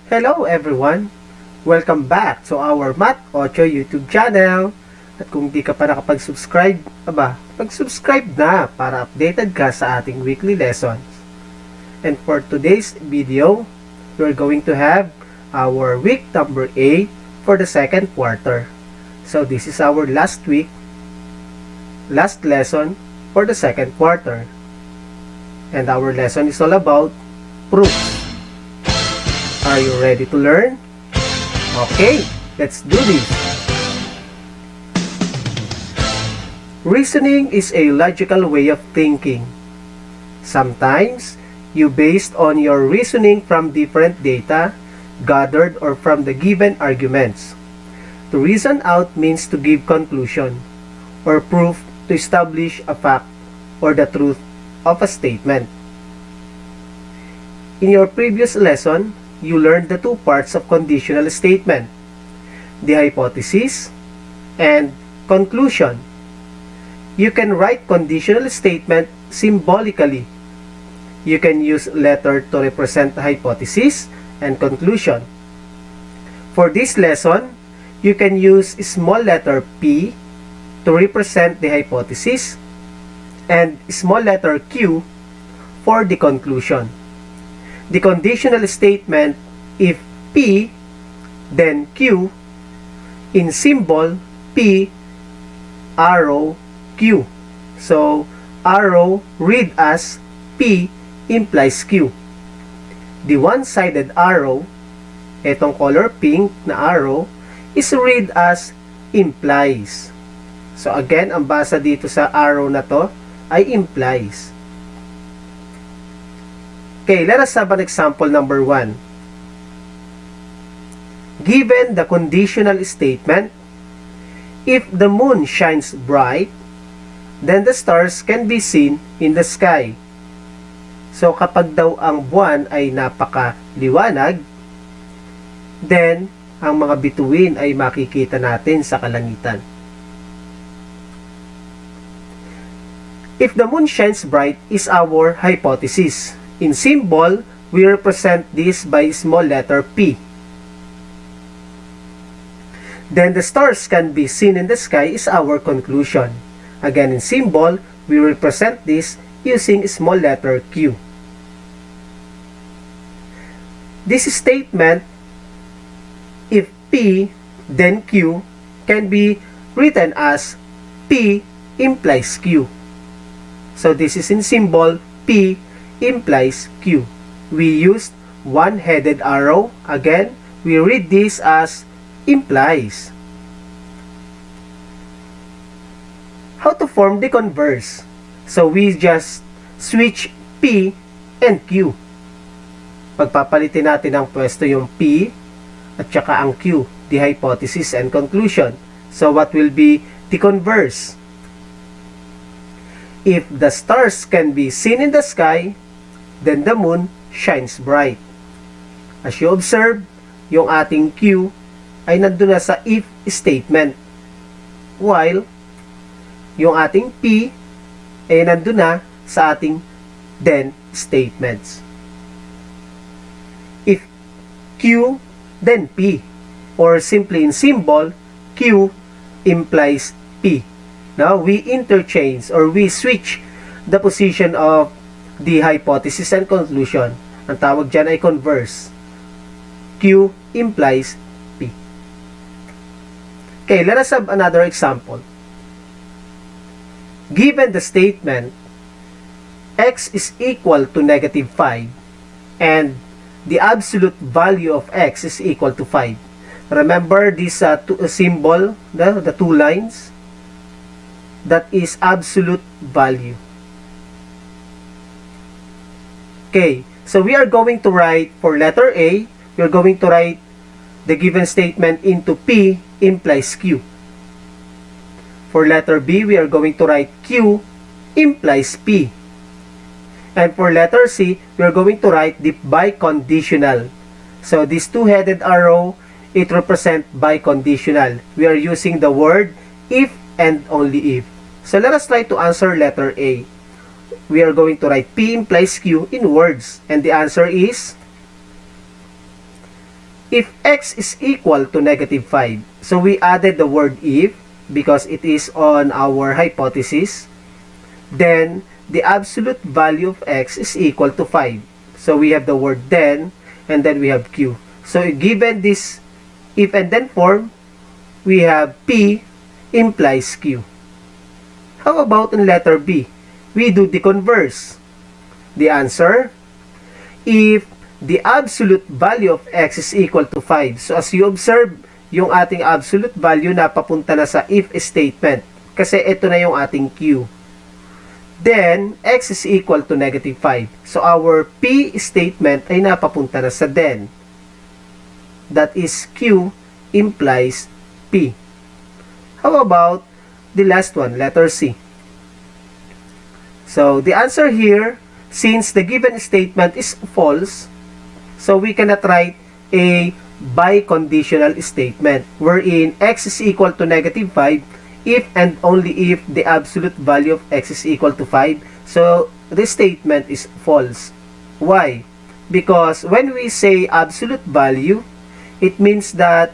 Hello everyone! Welcome back to our Math 8 YouTube channel. At kung di ka pa nakapag-subscribe, mag-subscribe na para updated ka sa ating weekly lessons. And for today's video, we're going to have our week number 8 for the second quarter. So this is our last lesson for the second quarter. And our lesson is all about proofs. Are you ready to learn? Okay, let's do this. Reasoning is a logical way of thinking. Sometimes, you based on your reasoning from different data, gathered or from the given arguments. To reason out means to give conclusion, or proof to establish a fact or the truth of a statement. In your previous lesson, you learned the two parts of conditional statement, the hypothesis and conclusion. You can write conditional statement symbolically. You can use letter to represent the hypothesis and conclusion. For this lesson, you can use small letter P to represent the hypothesis and small letter Q for the conclusion. The conditional statement, if P, then Q, in symbol P, arrow, Q. So, arrow read as P implies Q. The one-sided arrow, etong color pink na arrow, is read as implies. So, again, ang basa dito sa arrow na to ay implies. Okay, let us have an example number 1. Given the conditional statement, if the moon shines bright, then the stars can be seen in the sky. So, kapag daw ang buwan ay napakaliwanag, then ang mga bituin ay makikita natin sa kalangitan. If the moon shines bright is our hypothesis. In symbol, we represent this by small letter P. Then the stars can be seen in the sky is our conclusion. Again, in symbol, we represent this using small letter Q. This statement, if P, then Q, can be written as P implies Q. So this is in symbol P implies Q. We used one-headed arrow. Again, we read this as implies. How to form the converse? So we just switch P and Q. Pagpapalitin natin ang pwesto yung P at saka ang Q, the hypothesis and conclusion. So what will be the converse? If the stars can be seen in the sky, then the moon shines bright. As you observe, yung ating Q ay nandun na sa if statement. While, yung ating P ay nandun na sa ating then statements. If Q, then P. Or simply in symbol, Q implies P. Now, we interchange or we switch the position of the hypothesis and conclusion. Ang tawag dyan ay converse. Q implies P. Okay, let us have another example. Given the statement, x is equal to negative 5 and the absolute value of x is equal to 5. Remember this symbol, the two lines? That is absolute value. Okay, so we are going to write for letter A, we are going to write the given statement into P implies Q. For letter B, we are going to write Q implies P. And for letter C, we are going to write the biconditional. So this two-headed arrow, it represents biconditional. We are using the word if and only if. So let us try to answer letter A. We are going to write P implies Q in words. And the answer is If x is equal to negative 5, so we added the word if because it is on our hypothesis, then the absolute value of x is equal to 5. So we have the word then, and then we have q. So given this if and then form, we have p implies q. How about in letter B? We do the converse. The answer, if the absolute value of x is equal to 5. So as you observe, yung ating absolute value na papunta na sa if statement. Kasi ito na yung ating q. Then, x is equal to negative 5. So our p statement ay napapunta na sa then. That is q implies p. How about the last one, letter C? So the answer here, since the given statement is false, so we cannot write a biconditional statement wherein x is equal to negative 5 if and only if the absolute value of x is equal to 5. So this statement is false. Why? Because when we say absolute value, it means that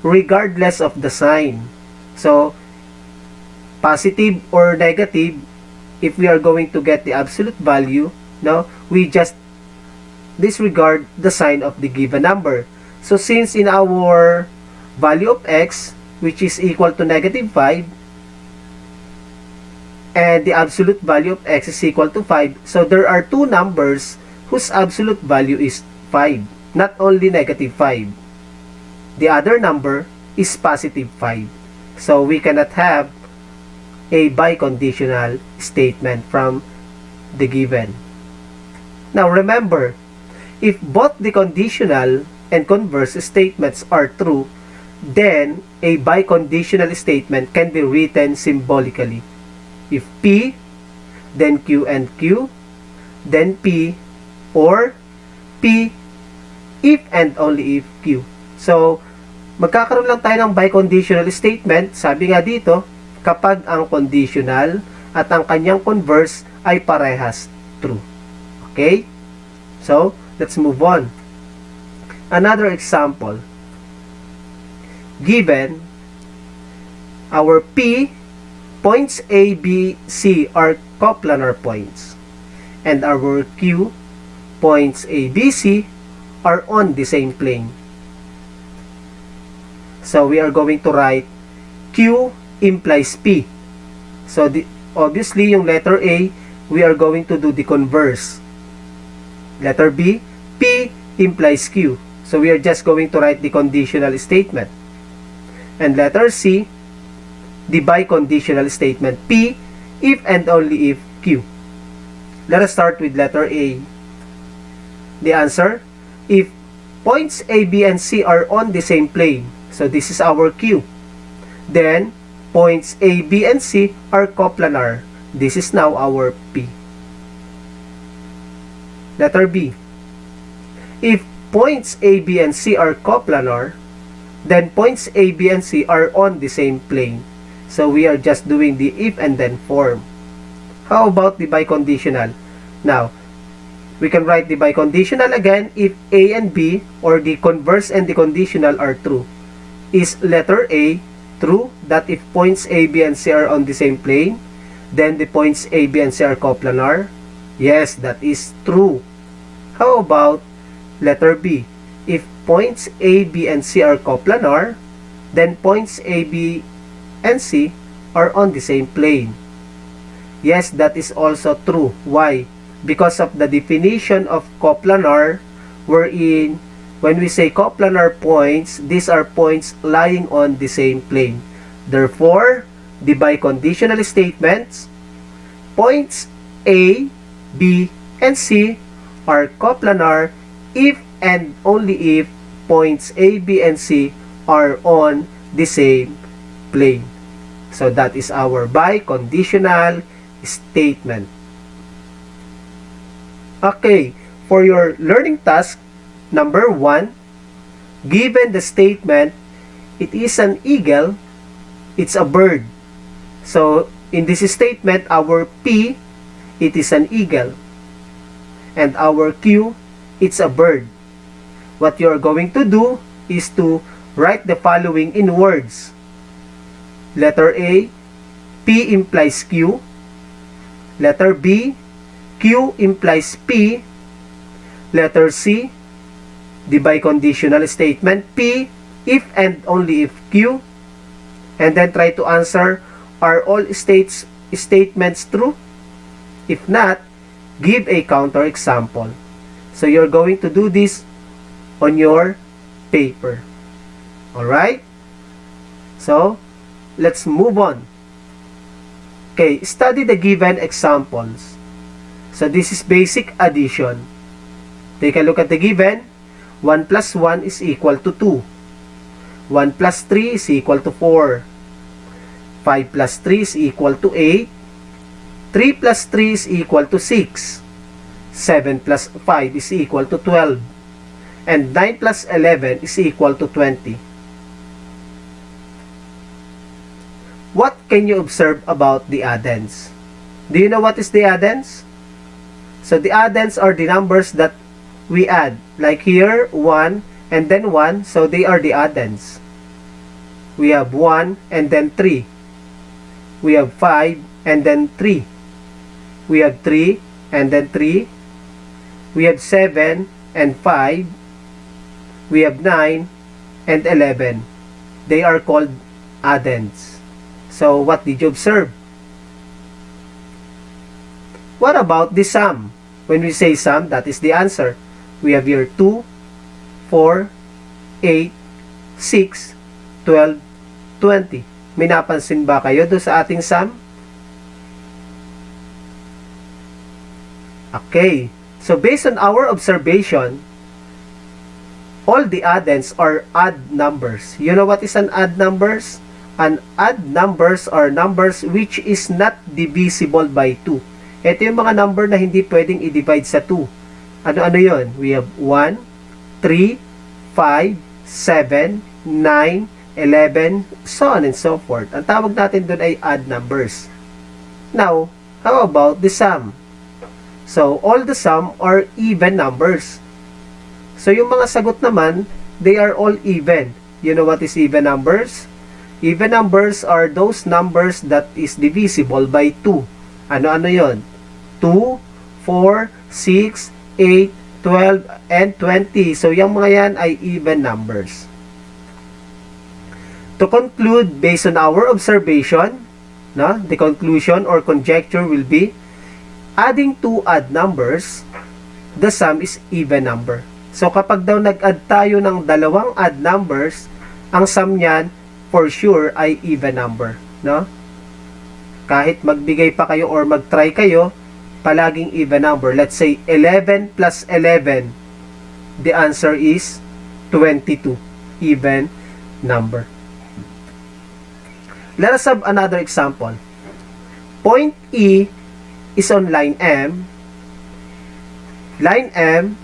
regardless of the sign. So positive or negative, if we are going to get the absolute value, no, we just disregard the sign of the given number. So since in our value of x, which is equal to negative 5, and the absolute value of x is equal to 5, so there are two numbers whose absolute value is 5, not only negative 5. The other number is positive 5. So we cannot have a biconditional statement from the given. Now remember, if both the conditional and converse statements are true, then a biconditional statement can be written symbolically. If P, then Q and Q, then P, or P if and only if Q. So, magkakaroon lang tayo ng biconditional statement, sabi nga dito, kapag ang conditional at ang kanyang converse ay parehas true. Okay? So, let's move on. Another example. Given our P points A, B, C are coplanar points, and our Q points A, B, C are on the same plane. So we are going to write Q implies P. So obviously yung letter A, we are going to do the converse. Letter B, P implies Q. So we are just going to write the conditional statement. And letter C, the biconditional statement P if and only if Q. Let us start with letter A. The answer, if points A, B, and C are on the same plane, so this is our Q, then points A, B, and C are coplanar. This is now our P. Letter B, if points A, B, and C are coplanar, then points A, B, and C are on the same plane. So we are just doing the if and then form. How about the biconditional? Now, we can write the biconditional again if A and B, or the converse and the conditional, are true. Is letter A true, that if points A, B, and C are on the same plane, then the points A, B, and C are coplanar? Yes, that is true. How about letter B? If points A, B, and C are coplanar, then points A, B, and C are on the same plane. Yes, that is also true. Why? Because of the definition of coplanar, wherein when we say coplanar points, these are points lying on the same plane. Therefore, the biconditional statements, points A, B, and C are coplanar if and only if points A, B, and C are on the same plane. So that is our biconditional statement. Okay, for your learning task number 1, given the statement, it is an eagle, it's a bird. So in this statement, our P, it is an eagle, and our Q, it's a bird. what you are going to do is to write the following in words. Letter A, P implies Q. Letter B, Q implies P. Letter C, the biconditional statement, P if and only if Q. And then try to answer, are all statements true? If not, give a counterexample. So you're going to do this on your paper. Alright? So, let's move on. Okay, study the given examples. So this is basic addition. Take a look at the given. 1 plus 1 is equal to 2. 1 plus 3 is equal to 4. 5 plus 3 is equal to 8. 3 plus 3 is equal to 6. 7 plus 5 is equal to 12. And 9 plus 11 is equal to 20. What can you observe about the addends? Do you know what is the addends? So the addends are the numbers that we add. Like here, 1 and then 1. So they are the addends. We have 1 and then 3. We have 5 and then 3. We have 3 and then 3. We have 7 and 5. We have 9 and 11. They are called addends. So what did you observe? What about the sum? When we say sum, that is the answer. We have here 2, 4, 8, 6, 12, 20. May napansin ba kayo doon sa ating sum? Okay. So based on our observation, all the addends are odd numbers. You know what is an odd numbers? An odd numbers are numbers which is not divisible by 2. Ito yung mga number na hindi pwedeng i-divide sa 2. Ano-ano yun? We have 1, 3, 5, 7, 9, 11, so on and so forth. Ang tawag natin doon ay odd numbers. Now, how about the sum? So, all the sum are even numbers. So, yung mga sagot naman, they are all even. You know what is even numbers? Even numbers are those numbers that is divisible by 2. Ano-ano yon? 2, 4, 6, 8, 12, and 20. So, yung mga yan ay even numbers. To conclude, based on our observation, the conclusion or conjecture will be, adding two odd numbers, the sum is even number. So, kapag daw nag-add tayo ng dalawang odd numbers, ang sum niyan, for sure, ay even number. No? Kahit magbigay pa kayo or mag-try kayo, palaging even number. Let's say, 11 plus 11. The answer is 22. Even number. Let us have another example. Point E is on line M. Line M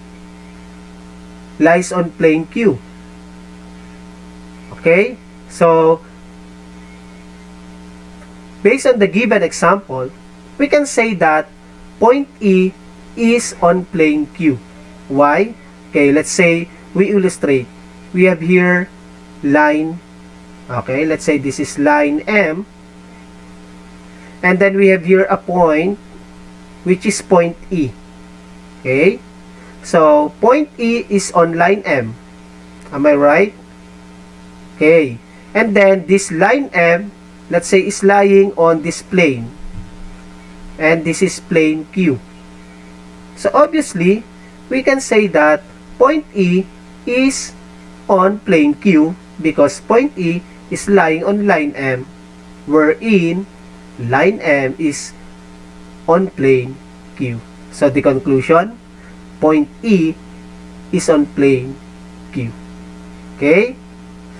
lies on plane Q. Okay? So, based on the given example, we can say that point E is on plane Q. Why? Okay, let's say we illustrate. We have here line, okay, let's say this is line M. And then we have here a point, which is point E. Okay? So, point E is on line M. Am I right? Okay. And then, this line M, let's say, is lying on this plane. And this is plane Q. So, obviously, we can say that point E is on plane Q because point E is lying on line M, wherein line M is on plane Q. So, the conclusion, point E is on plane Q. Okay?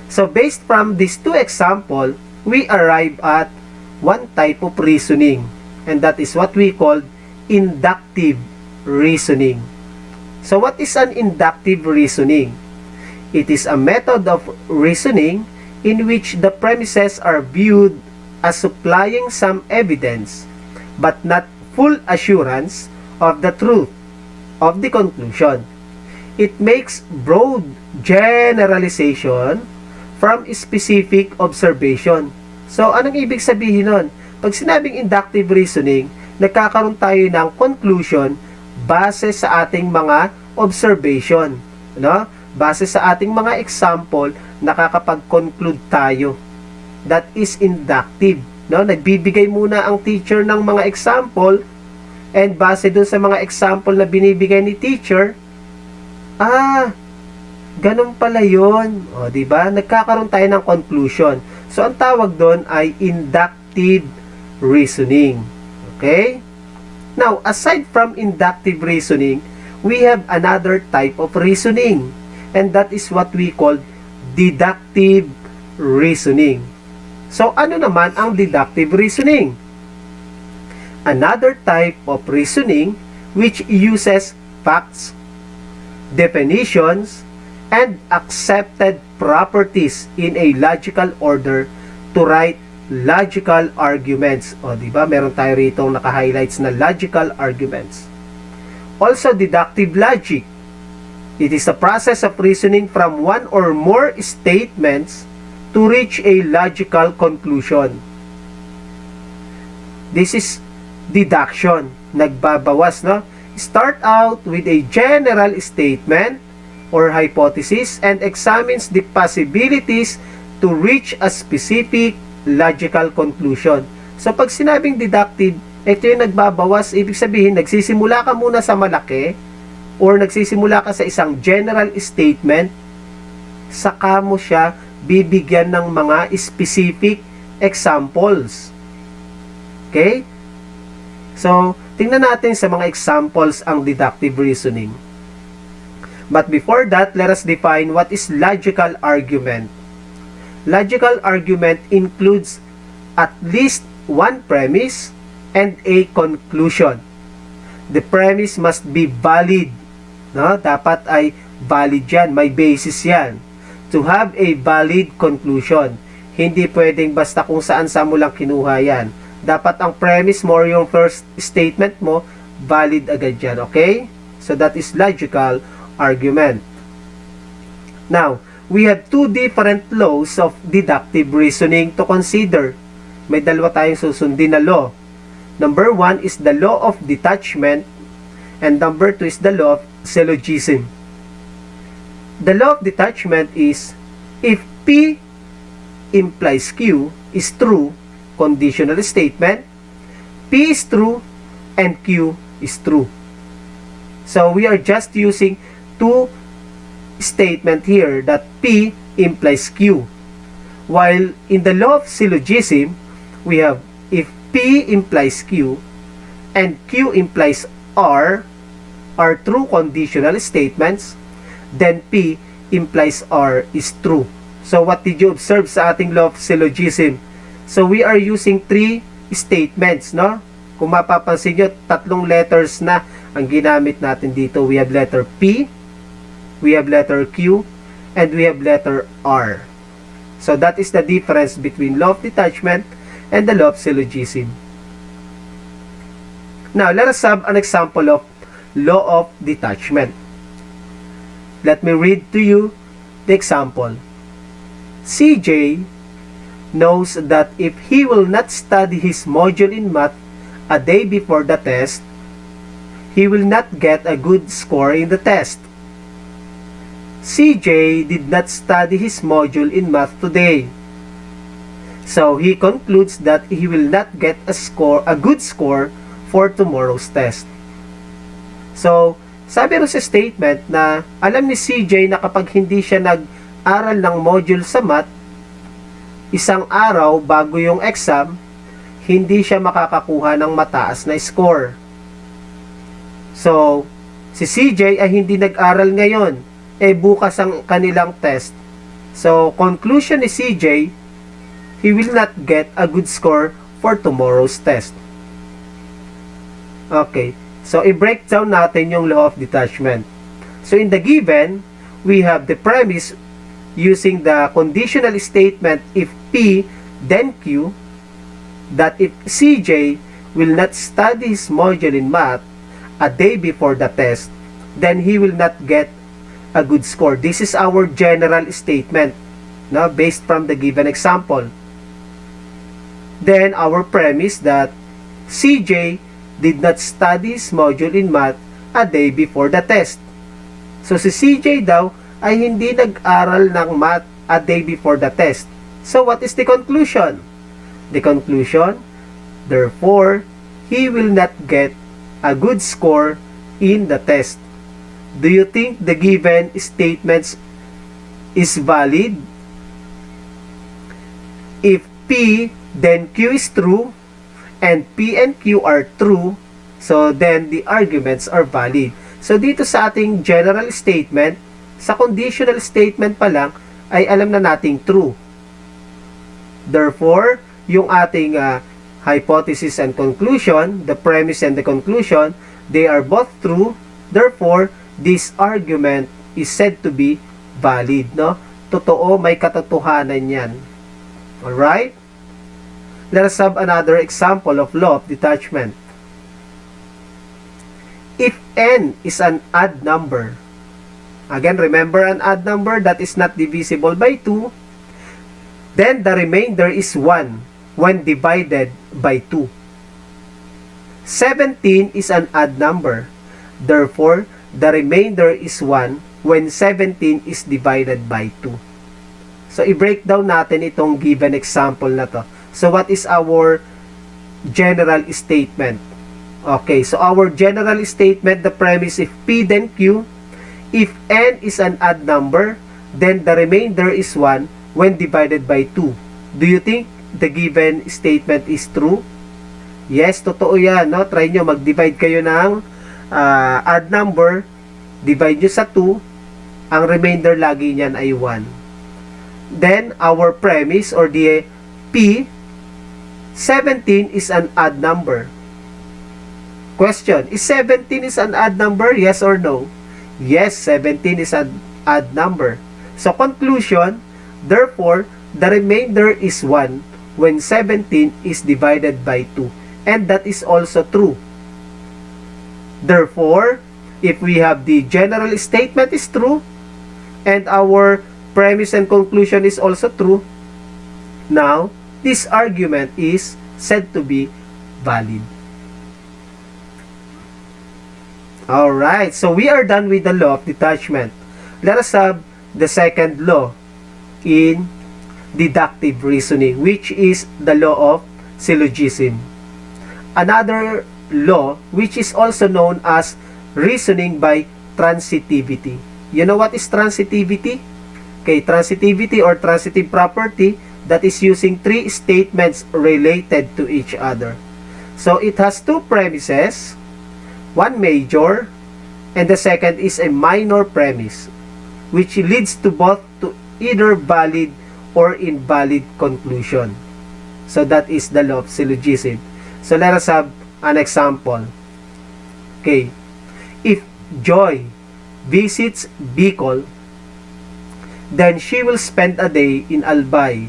So, based from these two examples, we arrive at one type of reasoning. And that is what we call inductive reasoning. So, what is an inductive reasoning? It is a method of reasoning in which the premises are viewed as supplying some evidence, but not full assurance of the truth of the conclusion. It makes broad generalization from specific observation. So, anong ibig sabihin nun? Pag sinabing inductive reasoning, nagkakaroon tayo ng conclusion base sa ating mga observation. No? Base sa ating mga example, nakakapag-conclude tayo. That is inductive. No? Nagbibigay muna ang teacher ng mga example, and base dun sa mga example na binibigay ni teacher, ganun pala yun. O, diba? Nagkakaroon tayo ng conclusion. So, ang tawag doon ay inductive reasoning. Okay? Now, aside from inductive reasoning, we have another type of reasoning. And that is what we call deductive reasoning. So, ano naman ang deductive reasoning? Another type of reasoning which uses facts, definitions, and accepted properties in a logical order to write logical arguments. O, diba? Meron tayo rito naka-highlights na logical arguments. Also, deductive logic. It is the process of reasoning from one or more statements to reach a logical conclusion. This is deduction. Nagbabawas, no? Start out with a general statement or hypothesis and examines the possibilities to reach a specific logical conclusion. So, pag sinabing deductive, ito yung nagbabawas. Ibig sabihin, nagsisimula ka muna sa malaki or nagsisimula ka sa isang general statement, saka mo siya bibigyan ng mga specific examples. Okay? So, tingnan natin sa mga examples ang deductive reasoning. But before that, let us define what is logical argument. Logical argument includes at least one premise and a conclusion. The premise must be valid. No? Dapat ay valid yan. May basis yan. To have a valid conclusion. Hindi pwedeng basta kung saan mo lang kinuha yan. Dapat ang premise mo or yung first statement mo, valid agad yan. Okay? So that is logical argument. Now, we have two different laws of deductive reasoning to consider. May dalawa tayong susundin na law. Number 1 is the law of detachment and number 2 is the law of syllogism. The law of detachment is if P implies Q is true, conditional statement, P is true and Q is true. So we are just using two statement here that P implies Q. While in the law of syllogism, we have if P implies Q and Q implies R are true conditional statements, then P implies R is true. So what did you observe sa ating law of syllogism? So we are using three statements, no? Kung mapapansin nyo, tatlong letters na ang ginamit natin dito. We have letter P, we have letter Q, and we have letter R. So that is the difference between law of detachment and the law of syllogism. Now, let us have an example of law of detachment. Let me read to you the example. CJ knows that if he will not study his module in math a day before the test, he will not get a good score in the test. CJ did not study his module in math today. So he concludes that he will not get a good score for tomorrow's test. So, sabi rin sa statement na alam ni CJ na kapag hindi siya nag-aral ng module sa math, isang araw bago yung exam, hindi siya makakakuha ng mataas na score. So, si CJ ay hindi nag-aral ngayon, bukas ang kanilang test. So, conclusion ni CJ, he will not get a good score for tomorrow's test. Okay, so i-break down natin yung law of detachment. So, in the given, we have the premise using the conditional statement if P then Q, that if CJ will not study his module in math a day before the test, then he will not get a good score. This is our general statement, no, based from the given example. Then our premise that CJ did not study his module in math a day before the test. So si CJ daw ay hindi nag-aral ng math a day before the test. So what is the conclusion? The conclusion, therefore, he will not get a good score in the test. Do you think the given statements is valid? If P, then Q is true, and P and Q are true, so then the arguments are valid. So dito sa ating general statement, sa conditional statement pa lang, ay alam na nating true. Therefore, yung ating hypothesis and conclusion, the premise and the conclusion, they are both true. Therefore, this argument is said to be valid, no? Totoo, may katotohanan yan. Alright? Let us have another example of law of detachment. If n is an odd number, again, remember an odd number that is not divisible by 2, then the remainder is 1 when divided by 2. 17 is an odd number. Therefore, the remainder is 1 when 17 is divided by 2. So, i-break down natin itong given example na to. So, what is our general statement? Okay, so our general statement, the premise, if P then Q, if n is an odd number, then the remainder is 1 when divided by 2. Do you think the given statement is true? Yes, totoo yan, no? Try nyo, mag-divide kayo ng odd number, divide nyo sa 2, ang remainder lagi niyan ay 1. Then, our premise or the P, 17 is an odd number. Question, is 17 is an odd number? Yes or no? Yes, 17 is an odd number. So, conclusion, therefore, the remainder is 1 when 17 is divided by 2. And that is also true. Therefore, if we have the general statement is true, and our premise and conclusion is also true, now, this argument is said to be valid. Alright, so we are done with the law of detachment. Let us have the second law in deductive reasoning, which is the law of syllogism. Another law which is also known as reasoning by transitivity. You know what is transitivity? Okay, transitivity or transitive property, that is using three statements related to each other. So it has two premises, one major, and the second is a minor premise, which leads to both to either valid or invalid conclusion. So that is the law of syllogism. So let us have an example. Okay, if Joy visits Bicol, then she will spend a day in Albay.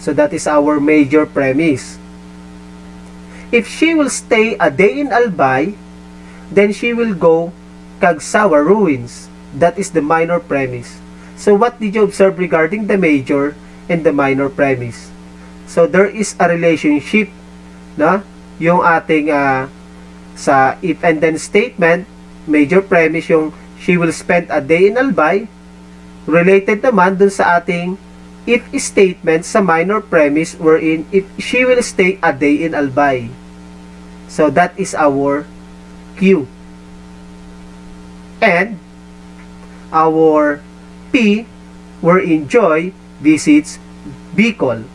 So that is our major premise. If she will stay a day in Albay, then she will go Cagsawa ruins. That is the minor premise. So what did you observe regarding the major and the minor premise? So there is a relationship, na yung ating sa if and then statement, major premise yung she will spend a day in Albay, related naman dun sa ating if statement sa minor premise wherein if she will stay a day in Albay. So that is our Q. And our P, wherein Joy visits Bicol.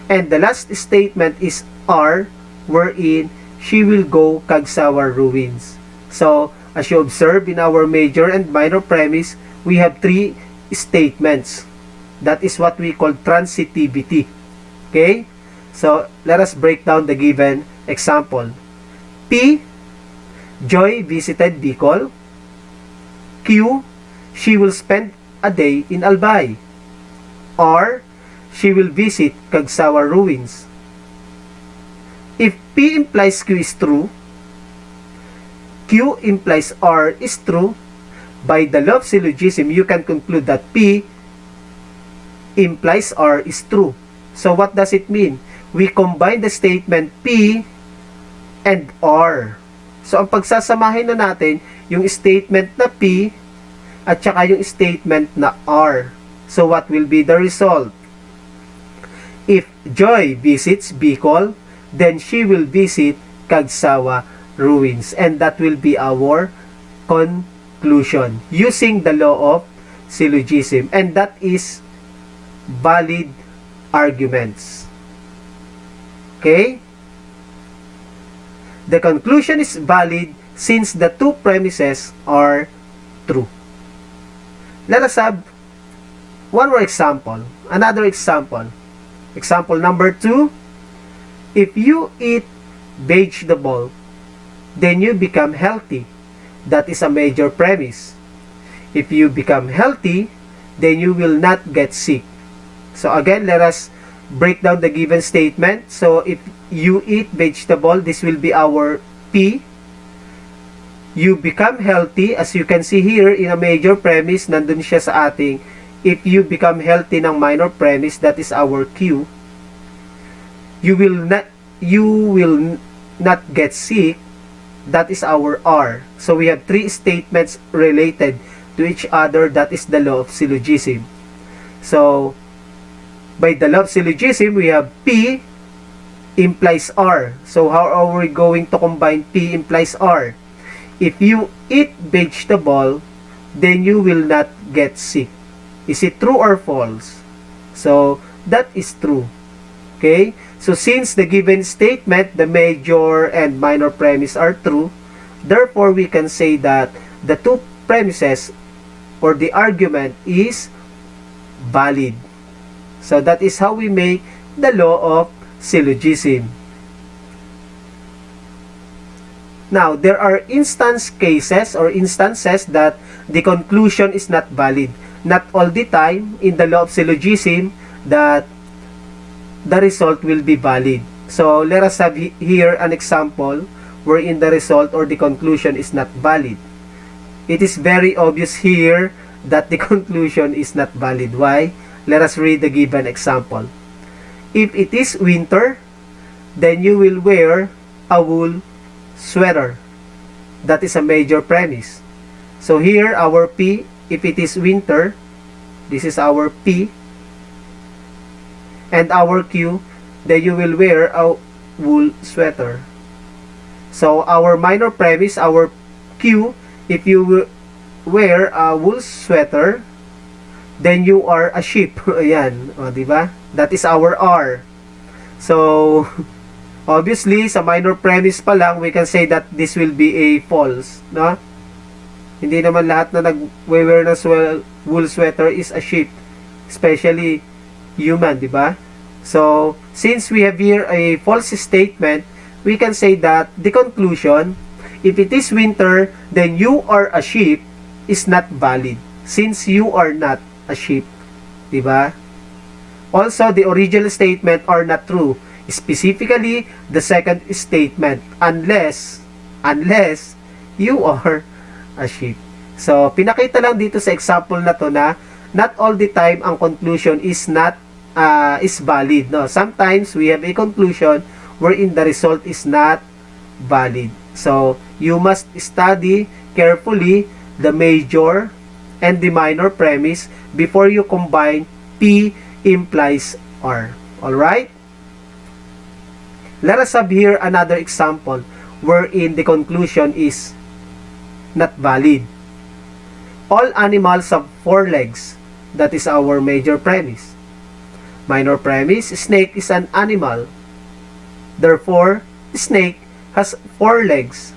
And the last statement is R, wherein she will go Cagsawa ruins. So, as you observe in our major and minor premise, we have three statements. That is what we call transitivity. Okay? So, let us break down the given example. P, Joy visited Bicol. Q, she will spend a day in Albay. R, she will visit Cagsawa ruins. If P implies Q is true, Q implies R is true, by the law of syllogism, you can conclude that P implies R is true. So what does it mean? We combine the statement P and R. So ang pagsasamahin na natin yung statement na P at saka yung statement na R. So what will be the result? If Joy visits Bicol, then she will visit Cagsawa ruins, and that will be our conclusion using the law of syllogism, and that is valid arguments. Okay? The conclusion is valid since the two premises are true. Let us have one more example. Another example. Example number 2. If you eat vegetable, then you become healthy. That is a major premise. If you become healthy, then you will not get sick. So again, let us break down the given statement. So if you eat vegetable, this will be our P. You become healthy, as you can see here in a major premise, nandun siya sa ating if you become healthy ng minor premise, that is our Q. You will not get sick, that is our R. So we have three statements related to each other. That is the law of syllogism. So by the law of syllogism, we have P implies R. So how are we going to combine P implies R? If you eat vegetable, then you will not get sick. Is it true or false? So that is true. Okay? So since the given statement, the major and minor premise are true, therefore we can say that the two premises or the argument is valid. So that is how we make the law of syllogism. Now, there are instances that the conclusion is not valid. Not all the time in the law of syllogism that the result will be valid. So let us have here an example wherein the result or the conclusion is not valid. It is very obvious here that the conclusion is not valid. Why? Let us read the given example. If it is winter, then you will wear a wool sweater. That is a major premise. So here our P, if it is winter, this is our P, and our Q, then you will wear a wool sweater. So our minor premise, our Q, if you wear a wool sweater, then you are a sheep. Ayan, o, diba? That is our R. So obviously, sa minor premise pa lang, we can say that this will be a false, no? Hindi naman lahat na nag-wear ng wool sweater is a sheep, especially human, di ba? So, since we have here a false statement, we can say that the conclusion, if it is winter, then you are a sheep, is not valid, since you are not a sheep, di ba? Also, the original statement are not true. Specifically, the second statement, unless you are a sheep. So, pinakita lang dito sa example na to na not all the time ang conclusion is not is valid. No? Sometimes we have a conclusion wherein the result is not valid. So, you must study carefully the major and the minor premise before you combine P implies R. Alright? Let us have here another example wherein the conclusion is not valid. All animals have 4 legs. That is our major premise. Minor premise, snake is an animal. Therefore, snake has 4 legs.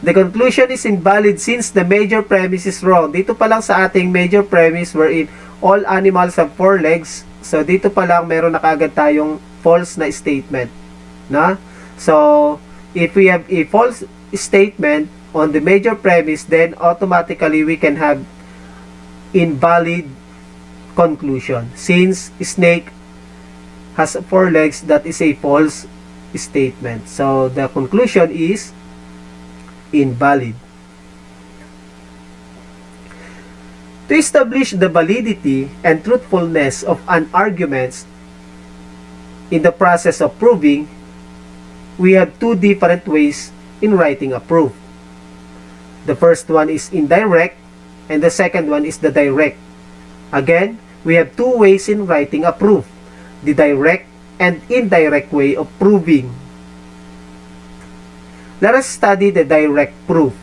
The conclusion is invalid since the major premise is wrong. Dito pa lang sa ating major premise wherein all animals have 4 legs. So, dito pa lang meron na kagad tayong false na statement. Na? So, if we have a false statement on the major premise, then automatically we can have invalid conclusion. Since snake has 4 legs, that is a false statement. So, the conclusion is invalid. To establish the validity and truthfulness of an argument in the process of proving, we have two different ways in writing a proof. The first one is indirect, and the second one is the direct. Again, we have two ways in writing a proof, the direct and indirect way of proving. Let us study the direct proof.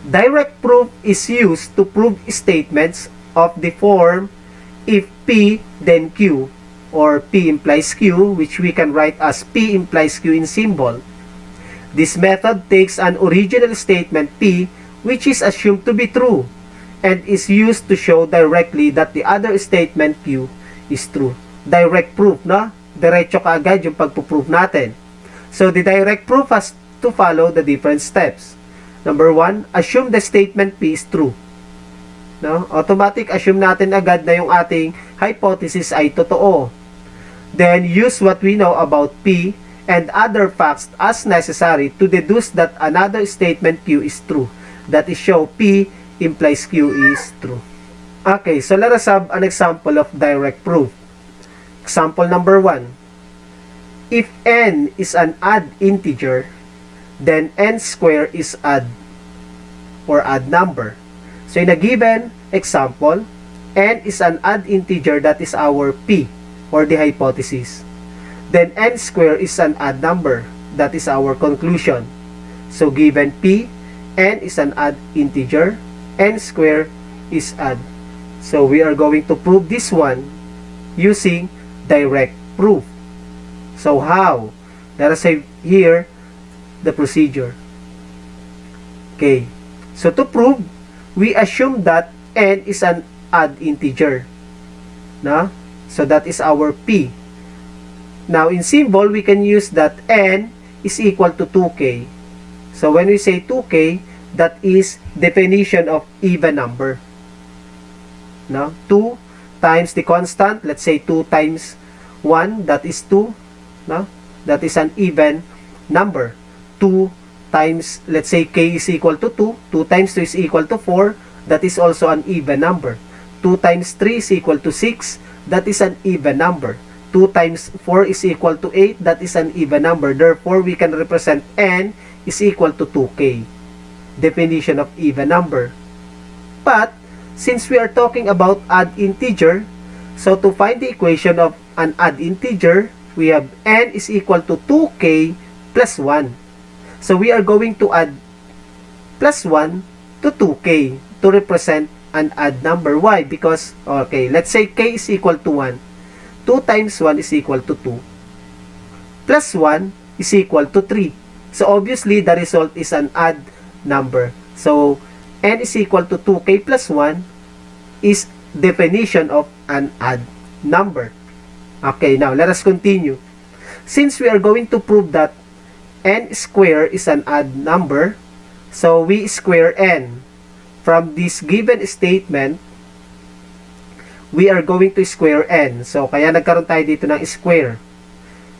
Direct proof is used to prove statements of the form if P then Q, or P implies Q, which we can write as P implies Q in symbol. This method takes an original statement P which is assumed to be true and is used to show directly that the other statement Q is true. Direct proof, no? Diretso kaagad yung pagpuprove natin. So the direct proof has to follow the different steps. Number 1, assume the statement P is true. No? Automatic assume natin agad na yung ating hypothesis ay totoo. Then use what we know about P and other facts as necessary to deduce that another statement Q is true. That is show P implies Q is true. Okay, so let us have an example of direct proof. Example number 1. If n is an odd integer, then n square is odd number. So in a given example, n is an odd integer, that is our P or the hypothesis. Then n square is an odd number, that is our conclusion. So given P, n is an odd integer, n square is odd. So we are going to prove this one using direct proof. So how? Let us say here the procedure. Okay, so to prove, we assume that n is an odd integer, no? So that is our P. Now in symbol, we can use that n is equal to 2k. So when we say 2k, that is definition of even number, no? 2 times the constant, let's say 2 times 1, that is 2, no? That is an even number. 2 times, let's say k is equal to 2, 2 times 2 is equal to 4, that is also an even number. 2 times 3 is equal to 6, that is an even number. 2 times 4 is equal to 8, that is an even number. Therefore, we can represent n is equal to 2k. Definition of even number. But, since we are talking about odd integer, so to find the equation of an odd integer, we have n is equal to 2k plus 1. So we are going to add plus 1 to 2k to represent an odd number. Why? Because, okay, let's say k is equal to 1. 2 times 1 is equal to 2. Plus 1 is equal to 3. So obviously, the result is an odd number. So, n is equal to 2k plus 1 is definition of an odd number. Okay, now let us continue. Since we are going to prove that n square is an odd number, so we square n. From this given statement, we are going to square n. So, kaya nagkaroon tayo dito ng square.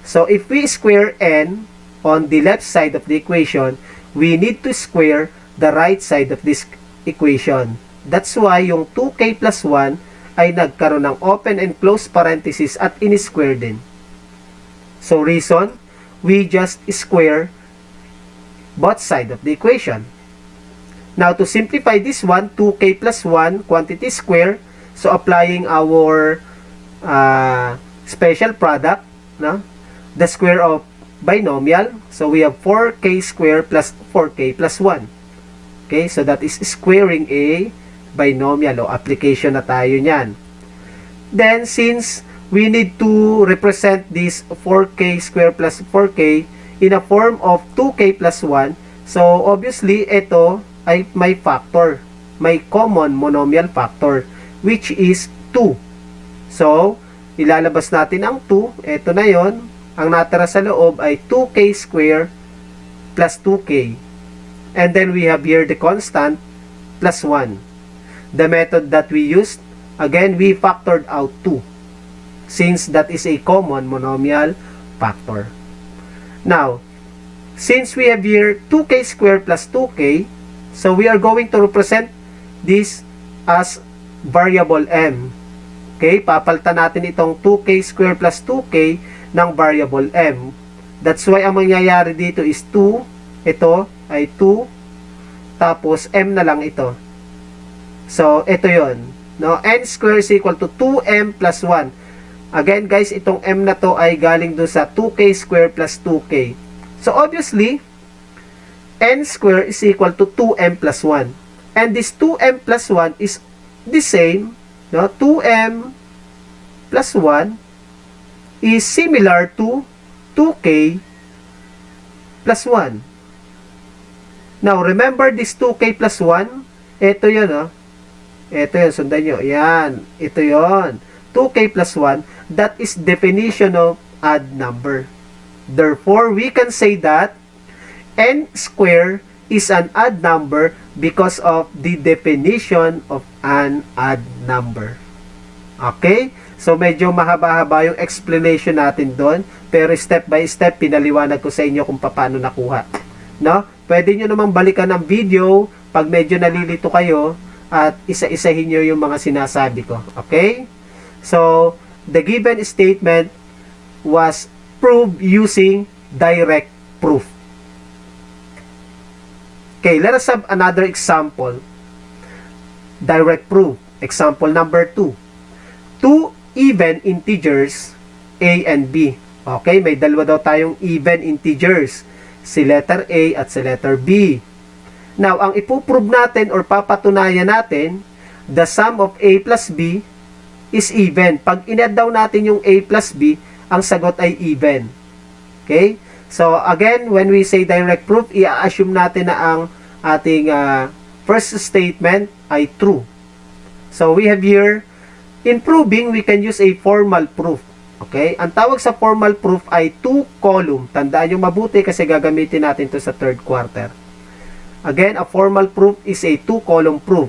So, if we square n on the left side of the equation, we need to square the right side of this equation. That's why yung 2k plus 1 ay nagkaroon ng open and close parenthesis at in-square din. So, reason, we just square both sides of the equation. Now, to simplify this one, 2k plus 1, quantity square, so applying our special product, no? The square of binomial, so we have 4k square plus 4k plus 1. Okay, so that is squaring a binomial, o application na tayo nyan. Then, since we need to represent this 4k square plus 4k in a form of 2k plus 1. So, obviously, ito ay may factor. May common monomial factor, which is 2. So, ilalabas natin ang 2. Ito na yon. Ang natira sa loob ay 2k square plus 2k. And then, we have here the constant plus 1. The method that we used, again, we factored out 2. Since that is a common monomial factor. Now, since we have here 2k squared plus 2k, so we are going to represent this as variable m. Okay, papalitan natin itong 2k square plus 2k ng variable m. That's why ang mangyayari dito is 2, ito ay 2, tapos m na lang ito. So, ito yon, no? N square is equal to 2m plus 1. Again, guys, itong m na to ay galing doon sa 2k square plus 2k. So, obviously, n square is equal to 2m plus 1. And this 2m plus 1 is the same, no? 2m plus 1 is similar to 2k plus 1. Now, remember this 2k plus 1? Ito yun, oh. Ito yun, sundan nyo. Yan, ito yun. 2k plus 1, that is definition of odd number. Therefore, we can say that n square is an odd number because of the definition of an odd number. Okay? So, medyo mahaba-haba yung explanation natin doon. Pero step by step, pinaliwanag ko sa inyo kung paano nakuha. No? Pwede nyo namang balikan ang video pag medyo nalilito kayo at isa-isahin nyo yung mga sinasabi ko. Okay? So, the given statement was proved using direct proof. Okay, let us have another example. Direct proof. Example number 2. Two even integers a and b. Okay, may dalawa daw tayong even integers. Si letter A at si letter B. Now, ang ipuprove natin or papatunayan natin, the sum of A plus B is even. Pag in-add daw natin yung A plus B, ang sagot ay even. Okay? So, again, when we say direct proof, i-assume natin na ang ating first statement ay true. So, we have here, in proving, we can use a formal proof. Okay? Ang tawag sa formal proof ay 2 column. Tandaan nyo mabuti kasi gagamitin natin to sa third quarter. Again, a formal proof is a 2 column proof.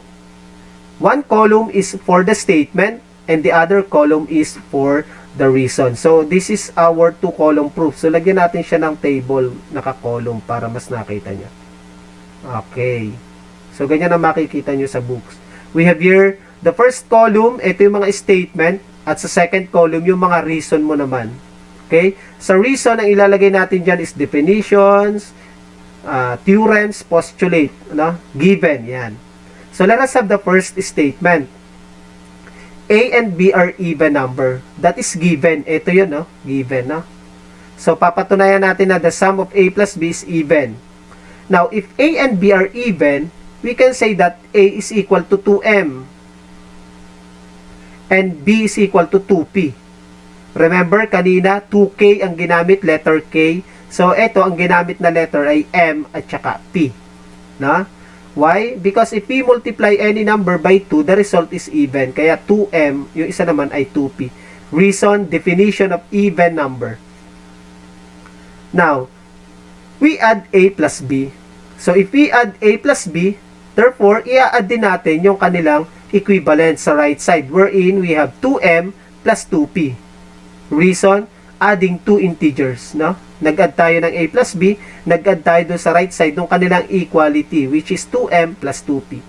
One column is for the statement and the other column is for the reason. So, this is our 2 column proof. So, lagyan natin siya ng table naka-column para mas nakita nyo. Okay. So, ganyan ang makikita nyo sa books. We have here the first column, ito yung mga statement. At sa second column, yung mga reason mo naman. Okay? Sa reason, ang ilalagay natin dyan is definitions, theorems, postulate, no? Given, yan. So, let us have the first statement. A and B are even number. That is given. Ito yun, no? Given, no? So, papatunayan natin na the sum of A plus B is even. Now, if A and B are even, we can say that A is equal to 2M. And B is equal to 2P. Remember, kanina, 2K ang ginamit, letter K. So, ito, ang ginamit na letter ay M at saka P. Na? Why? Because if we multiply any number by 2, the result is even. Kaya 2M, yung isa naman ay 2P. Reason, definition of even number. Now, we add A plus B. So, if we add A plus B, therefore, i-add din natin yung kanilang equivalent sa right side, wherein we have 2m plus 2p. Reason, adding 2 integers, no? Nag-add tayo ng a plus b, nag-add tayo doon sa right side ng kanilang equality, which is 2m plus 2p.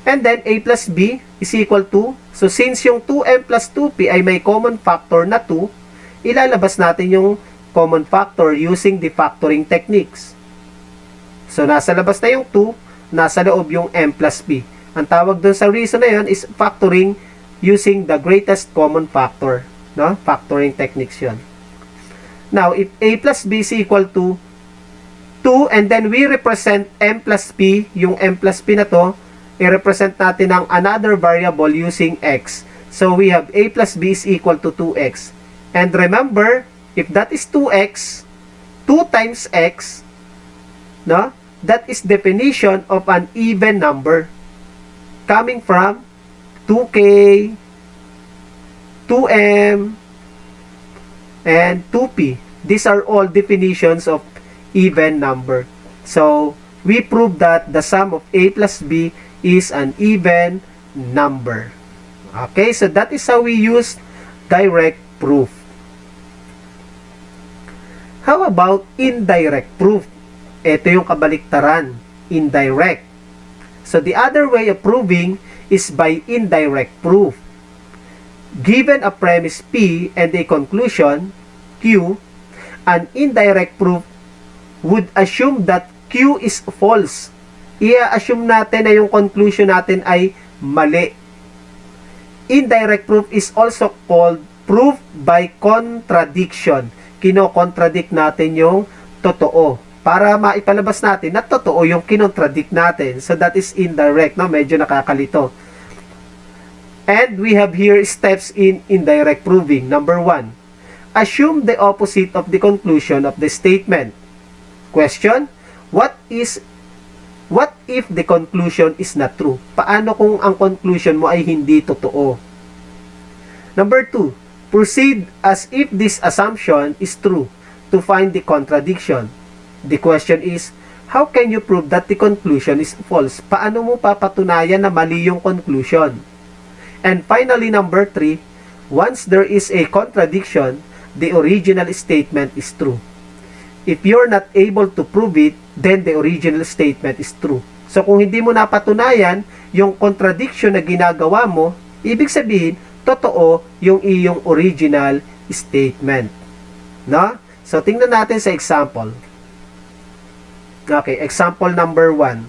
And then, a plus b is equal to, so since yung 2m plus 2p ay may common factor na 2, ilalabas natin yung common factor using the factoring techniques. So, nasa labas na yung 2, nasa loob yung m plus p. Ang tawag doon sa reason na yun is factoring using the greatest common factor. No? Factoring techniques yun. Now, if A plus B is equal to 2 and then we represent M plus P, yung M plus P na to, i-represent natin ng another variable using X. So, we have A plus B is equal to 2X. And remember, if that is 2X, 2 times X, no? That is definition of an even number. Coming from 2K, 2M, and 2P. These are all definitions of even number. So, we prove that the sum of A plus B is an even number. Okay, so that is how we use direct proof. How about indirect proof? Ito yung kabaliktaran, indirect. So, the other way of proving is by indirect proof. Given a premise P and a conclusion Q, an indirect proof would assume that Q is false. I-assume natin na yung conclusion natin ay mali. Indirect proof is also called proof by contradiction. Kino-contradict natin yung totoo para maipalabas natin na totoo yung kinontradict natin. So that is indirect, no? Medyo nakakalito. And we have here steps in indirect proving. Number 1, assume the opposite of the conclusion of the statement. Question, what if the conclusion is not true? Paano kung ang conclusion mo ay hindi totoo? Number 2, proceed as if this assumption is true to find the contradiction. The question is, how can you prove that the conclusion is false? Paano mo papatunayan na mali yung conclusion? And finally, number 3, once there is a contradiction, the original statement is true. If you're not able to prove it, then the original statement is true. So kung hindi mo napatunayan yung contradiction na ginagawa mo, ibig sabihin, totoo yung iyong original statement. No? So tingnan natin sa example. Okay, example number 1.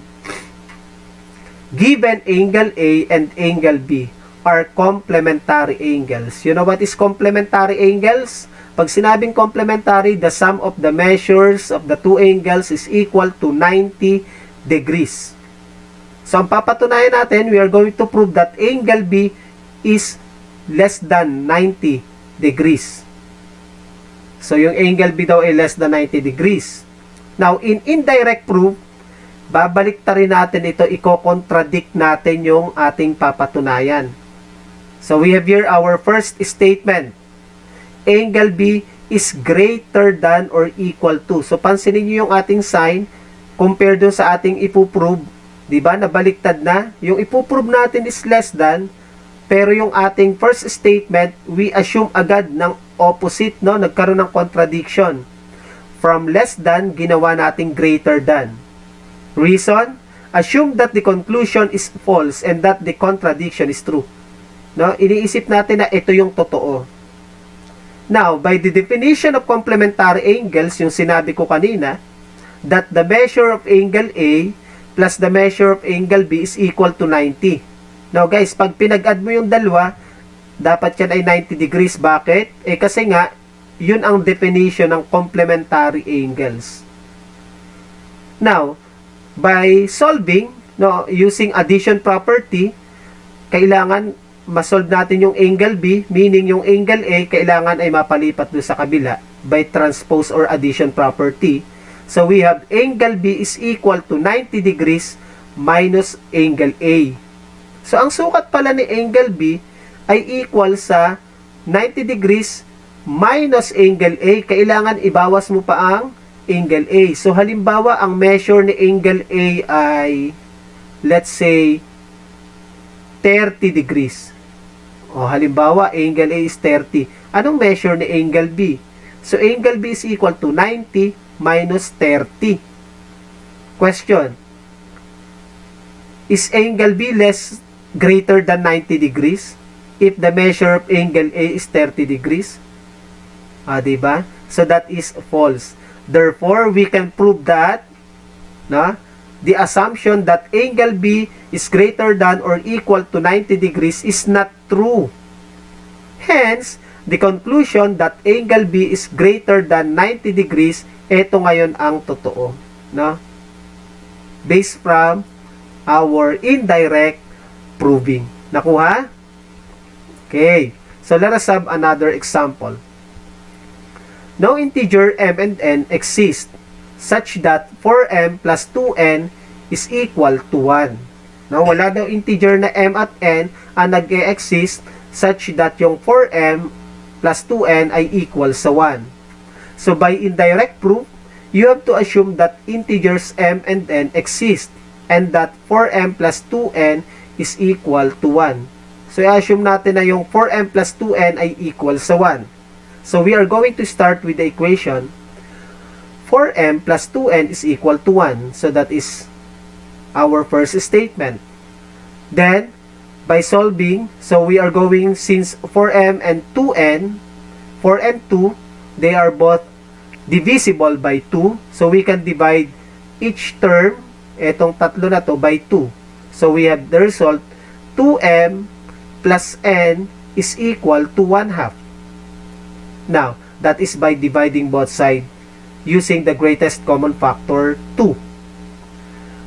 Given angle A and angle B are complementary angles. You know what is complementary angles? Pag sinabing complementary, the sum of the measures of the two angles is equal to 90 degrees. So, ang papatunayan natin, we are going to prove that angle B is less than 90 degrees. So, yung angle B daw ay less than 90 degrees. Now, in indirect proof, babalik ta rin natin ito, i-contradict natin yung ating papatunayan. So, we have here our first statement. Angle B is greater than or equal to. So, pansinin nyo yung ating sign compared dun sa ating ipuprove. Diba? Nabaliktad na. Yung ipuprove natin is less than. Pero yung ating first statement, we assume agad ng opposite, no? Nagkaroon ng contradiction. From less than, ginawa nating greater than. Reason? Assume that the conclusion is false and that the contradiction is true. No? Iniisip natin na ito yung totoo. Now, by the definition of complementary angles, yung sinabi ko kanina, that the measure of angle A plus the measure of angle B is equal to 90. Now guys, pag pinag-add mo yung dalawa, dapat yan ay 90 degrees. Bakit? Kasi nga, yun ang definition ng complementary angles. Now, by solving, no, using addition property, kailangan masolve natin yung angle B, meaning yung angle A, kailangan ay mapalipat doon sa kabila by transpose or addition property. So, we have angle B is equal to 90 degrees minus angle A. So, ang sukat pala ni angle B ay equal sa 90 degrees minus angle A. Kailangan ibawas mo pa ang angle A. So, halimbawa, ang measure ni angle A ay, let's say, 30 degrees. O, halimbawa, angle A is 30. Anong measure ni angle B? So, angle B is equal to 90 minus 30. Question. Is angle B greater than 90 degrees if the measure of angle A is 30 degrees? Diba? So, that is false. Therefore, we can prove that the assumption that angle B is greater than or equal to 90 degrees is not true. Hence, the conclusion that angle B is greater than 90 degrees, ito ngayon ang totoo. No? Based from our indirect proving. Nakuha? Okay. So, let us have another example. No integer m and n exist such that 4m plus 2n is equal to 1. No, wala daw integer na m at n ang nag-e-exist such that yung 4m plus 2n ay equal sa 1. So, by indirect proof, you have to assume that integers m and n exist and that 4m plus 2n is equal to 1. So, i-assume natin na yung 4m plus 2n ay equal sa 1. So, we are going to start with the equation 4m plus 2n is equal to 1. So, that is our first statement. Then, by solving, so we are going, since 4m and 2n, 4 and 2, they are both divisible by 2. So we can divide each term, etong tatlo na to, by 2. So we have the result, 2m plus n is equal to 1/2. Now, that is by dividing both sides using the greatest common factor, 2.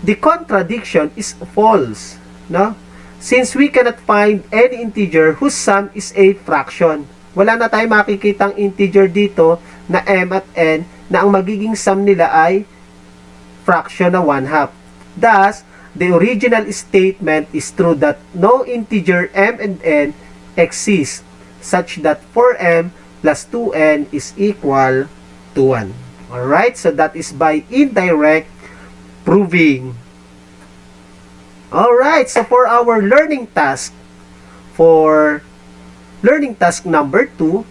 The contradiction is false, no? Since we cannot find any integer whose sum is a fraction. Wala na tayong makikitang integer dito na m at n na ang magiging sum nila ay fraction na 1/2. Thus, the original statement is true that no integer m and n exists such that 4m plus 2n is equal to 1. Alright, so that is by indirect proving. Alright, so for our learning task, number 2,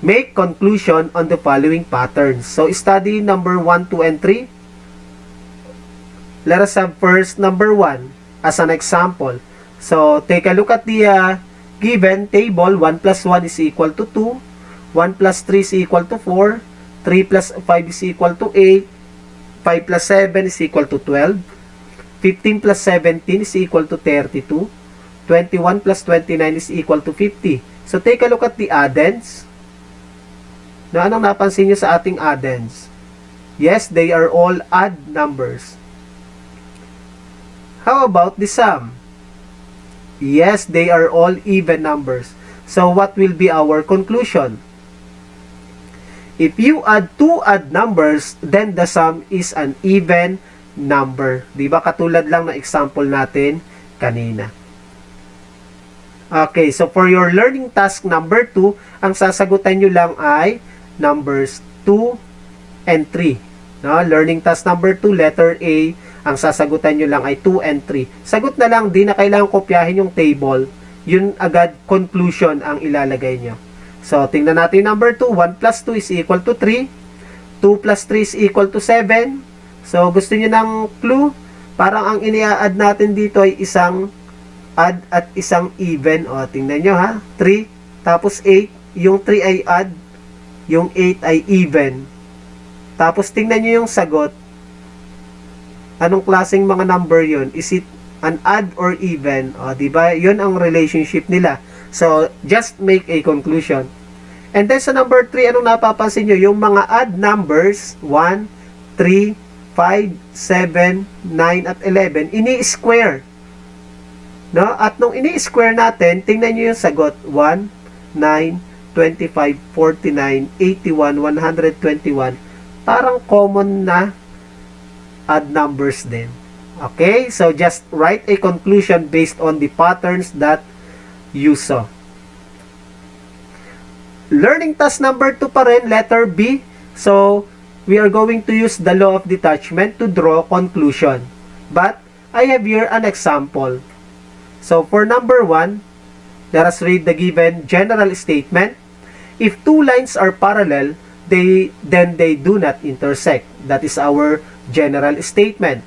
make conclusion on the following patterns. So study number 1, 2, and 3. Let us have first number 1 as an example. So take a look at the given table. 1 plus 1 is equal to 2. 1 plus 3 is equal to 4. 3 plus 5 is equal to 8. 5 plus 7 is equal to 12. 15 plus 17 is equal to 32. 21 plus 29 is equal to 50. So take a look at the addends. Na anong napansin nyo sa ating addends? Yes, they are all odd numbers. How about the sum? Yes, they are all even numbers. So what will be our conclusion? If you add two odd numbers, then the sum is an even number. Diba? Katulad lang ng example natin kanina. Okay, so for your learning task number 2, ang sasagutan nyo lang ay numbers 2 and 3. No? Learning task number 2, letter A, ang sasagutan nyo lang ay 2 and 3. Sagot na lang, di na kailangan kopyahin yung table. Yun agad conclusion ang ilalagay nyo. So, tingnan natin number 2. 1 plus 2 is equal to 3. 2 plus 3 is equal to 7. So, gusto nyo ng clue? Parang ang ini-add natin dito ay isang odd at isang even. O, tingnan nyo ha. 3, tapos 8. Yung 3 ay odd. Yung 8 ay even. Tapos, tingnan nyo yung sagot. Anong klaseng mga number yun? Is it an odd or even? O, diba? Yun ang relationship nila. So, just make a conclusion. And then sa number 3, anong napapansin nyo? Yung mga odd numbers, 1, 3, 5, 7, 9, at 11, ini-square. No? At nung ini-square natin, tingnan nyo yung sagot. 1, 9, 25, 49, 81, 121. Parang common na odd numbers din. Okay? So, just write a conclusion based on the patterns that you saw. Learning task number 2 pa rin, letter B. So, we are going to use the law of detachment to draw conclusion. But, I have here an example. So, for number 1, let us read the given general statement. If two lines are parallel, then they do not intersect. That is our general statement.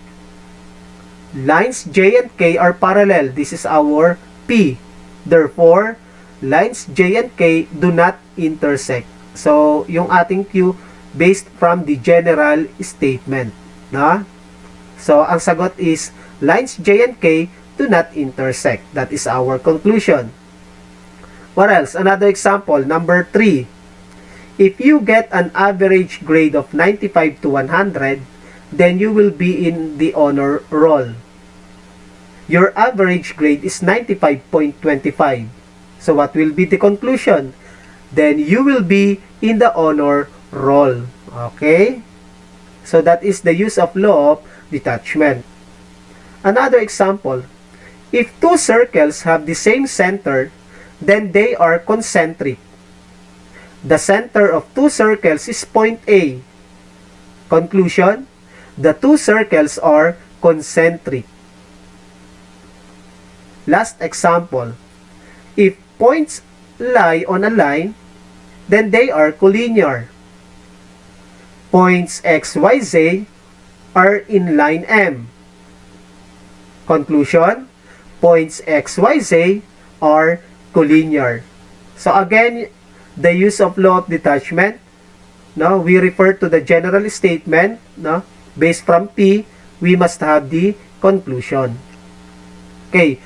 Lines J and K are parallel. This is our P. Therefore, lines J and K do not intersect. So, yung ating Q based from the general statement. No? So, ang sagot is lines J and K do not intersect. That is our conclusion. What else? Another example, number 3. If you get an average grade of 95 to 100, then you will be in the honor roll. Your average grade is 95.25. So what will be the conclusion? Then you will be in the honor roll. Okay? So that is the use of law of detachment. Another example. If two circles have the same center, then they are concentric. The center of two circles is point A. Conclusion? The two circles are concentric. Last example. If points lie on a line, then they are collinear. Points X, Y, Z are in line M. Conclusion? points x, y, z are collinear. So again, the use of law of detachment, no, we refer to the general statement, no, based from P, we must have the conclusion. Okay.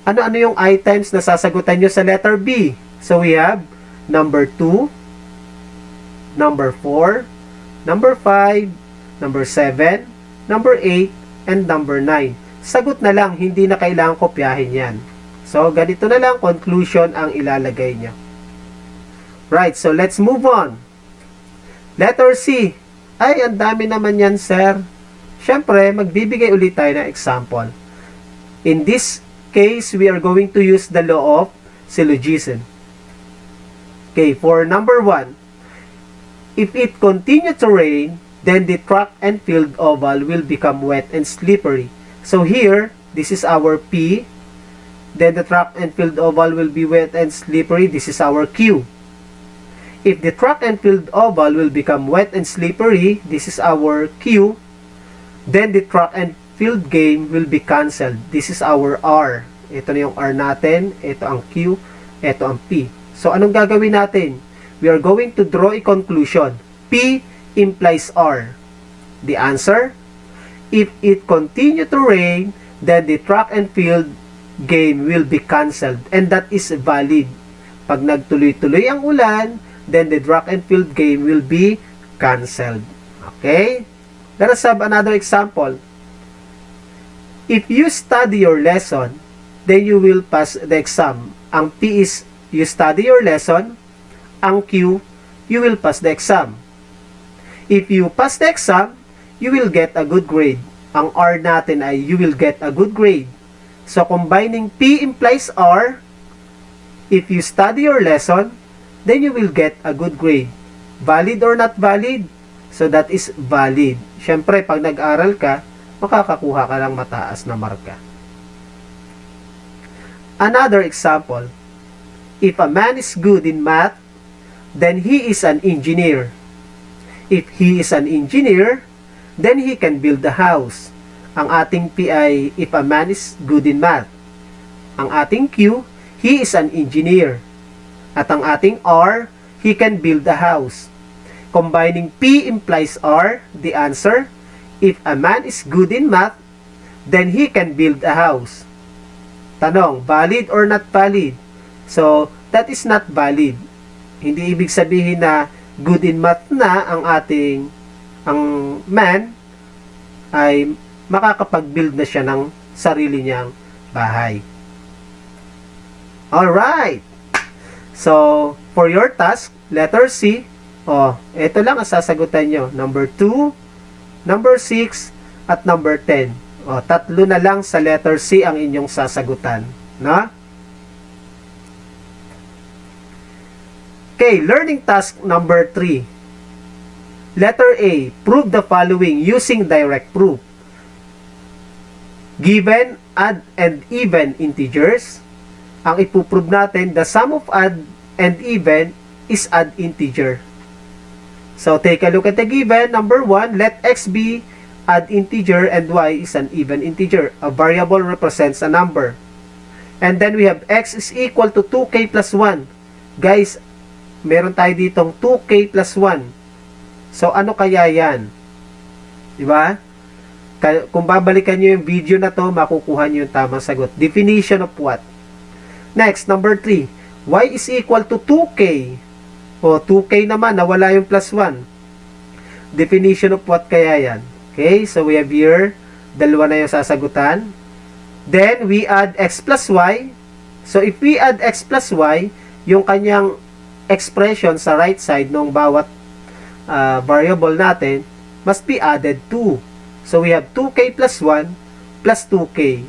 Ano-ano yung items na sasagutan nyo sa letter B? So we have number 2, number 4, number 5, number 7, number 8, and number 9. Sagot na lang, hindi na kailangan kopyahin yan. So, ganito na lang, conclusion ang ilalagay nyo. Right, so let's move on. Letter C. Ay, ang dami naman yan, sir. Siyempre, magbibigay ulit tayo ng example. In this case, we are going to use the law of syllogism. Okay, for number 1, if it continue to rain, then the track and field oval will become wet and slippery. So here, this is our P. Then the track and field oval will be wet and slippery. This is our Q. If the track and field oval will become wet and slippery, this is our Q. Then the track and field game will be cancelled. This is our R. Ito na yung R natin. Ito ang Q. Ito ang P. So, anong gagawin natin? We are going to draw a conclusion. P implies R. The answer? If it continue to rain, then the track and field game will be cancelled. And that is valid. Pag nagtuloy-tuloy ang ulan, then the track and field game will be cancelled. Okay? Let us have another example. If you study your lesson, then you will pass the exam. Ang P is you study your lesson. Ang Q, you will pass the exam. If you pass the exam, you will get a good grade. Ang R natin ay you will get a good grade. So, combining P implies R. If you study your lesson, then you will get a good grade. Valid or not valid? So, that is valid. Siyempre, pag nag-aral ka, makakakuha ka ng mataas na marka. Another example. If a man is good in math, then he is an engineer. If he is an engineer, then he can build a house. Ang ating P ay if a man is good in math. Ang ating Q, he is an engineer. At ang ating R, he can build a house. Combining P implies R, the answer, if a man is good in math, then he can build a house. Tanong, valid or not valid? So, that is not valid. Hindi ibig sabihin na good in math na ang man ay makakapag-build na siya ng sarili niyang bahay. Alright! So, for your task, letter C, ito lang ang sasagutan nyo. Number 2, number 6, at number 10. Tatlo na lang sa letter C ang inyong sasagutan. No? Okay, learning task number 3. Letter A, prove the following using direct proof. Given, odd, and even integers, ang ipuprove natin, the sum of odd and even is odd integer. So, take a look at the given. Number 1, let x be odd integer and y is an even integer. A variable represents a number. And then we have x is equal to 2k plus 1. Guys, meron tayo ditong 2k plus 1. So, ano kaya yan? Diba? Kung babalikan nyo yung video na to, makukuha nyo yung tamang sagot. Definition of what? Next, number 3. Y is equal to 2k. 2k naman, nawala yung plus 1. Definition of what kaya yan? Okay, so we have here, dalawa na yung sasagutan. Then, we add x plus y. So, if we add x plus y, yung kanyang expression sa right side ng bawat variable natin must be added 2. So, we have 2k plus 1 plus 2k.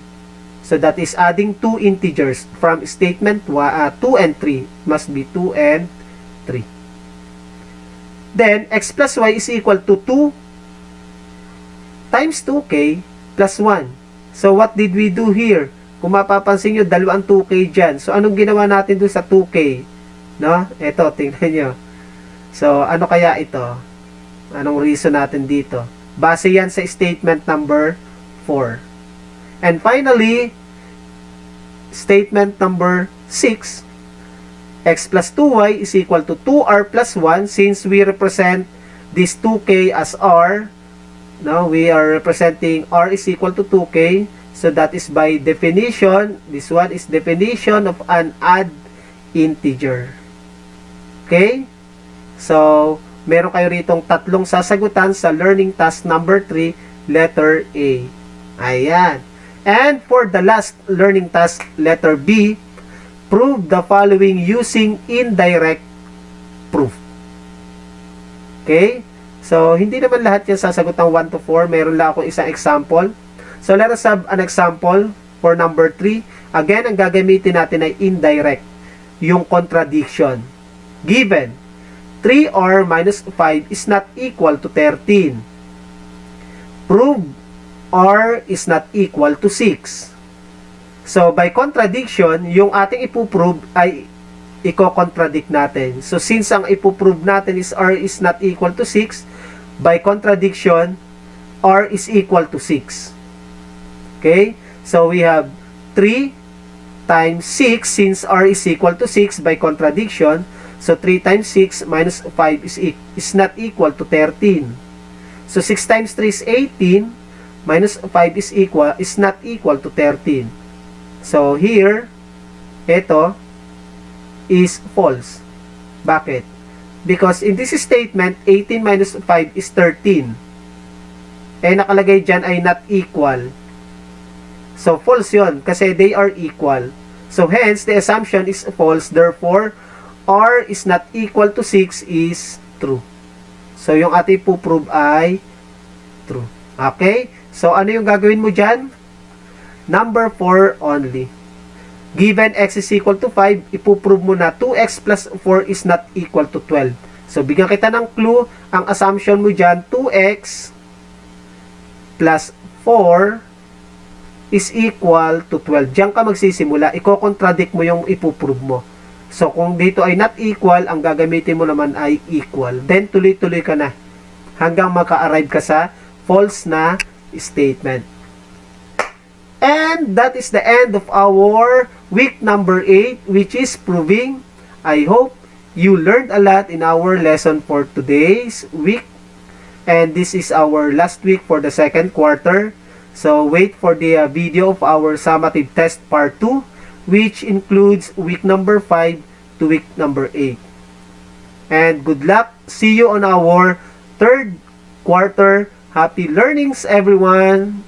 So, that is adding 2 integers from statement 2 and 3. Must be 2 and 3. Then, x plus y is equal to 2 times 2k plus 1. So, what did we do here? Kung mapapansin nyo, dalawang 2k dyan. So, anong ginawa natin doon sa 2k? No? Ito, tingnan nyo. So, ano kaya ito? Anong reason natin dito? Base yan sa statement number 4. And finally, statement number 6, x plus 2y is equal to 2r plus 1. Since we represent this 2k as r, now we are representing r is equal to 2k. So that is by definition, this one is definition of an odd integer. Okay? So, meron kayo ritong tatlong sasagutan sa learning task number 3, letter A. Ayan. And for the last learning task, letter B, prove the following using indirect proof. Okay? So, hindi naman lahat yan sasagot ng 1 to 4. Meron lang akong isang example. So, let us have an example for number 3. Again, ang gagamitin natin ay indirect. Yung contradiction. Given, 3r minus 5 is not equal to 13. Prove r is not equal to 6. So, by contradiction, yung ating ipuprove ay i-contradict natin. So, since ang ipuprove natin is r is not equal to 6, by contradiction, r is equal to 6. Okay? So, we have 3 times 6, since r is equal to 6 by contradiction. So, 3 times 6 minus 5 is not equal to 13. So, 6 times 3 is 18, minus 5 is not equal to 13. So, here, ito is false. Bakit? Because in this statement, 18 minus 5 is 13. Eh, nakalagay dyan ay not equal. So, false yun, kasi they are equal. So, hence, the assumption is false. Therefore, r is not equal to 6 is true. So, yung ating puprove ay true. Okay? So, ano yung gagawin mo dyan? Number 4 only. Given x is equal to 5, ipuprove mo na 2x plus 4 is not equal to 12. So, bigyan kita ng clue. Ang assumption mo dyan, 2x plus 4 is equal to 12. Diyan ka magsisimula. Iko-contradict mo yung ipuprove mo. So, kung dito ay not equal, ang gagamitin mo naman ay equal. Then, tuloy-tuloy ka na hanggang maka-arrive ka sa false na statement. And that is the end of our week number 8, which is proving. I hope you learned a lot in our lesson for today's week. And this is our last week for the second quarter. So, wait for the video of our summative test part 2, which includes week number 5 to week number 8. And good luck. See you on our third quarter. Happy learnings, everyone.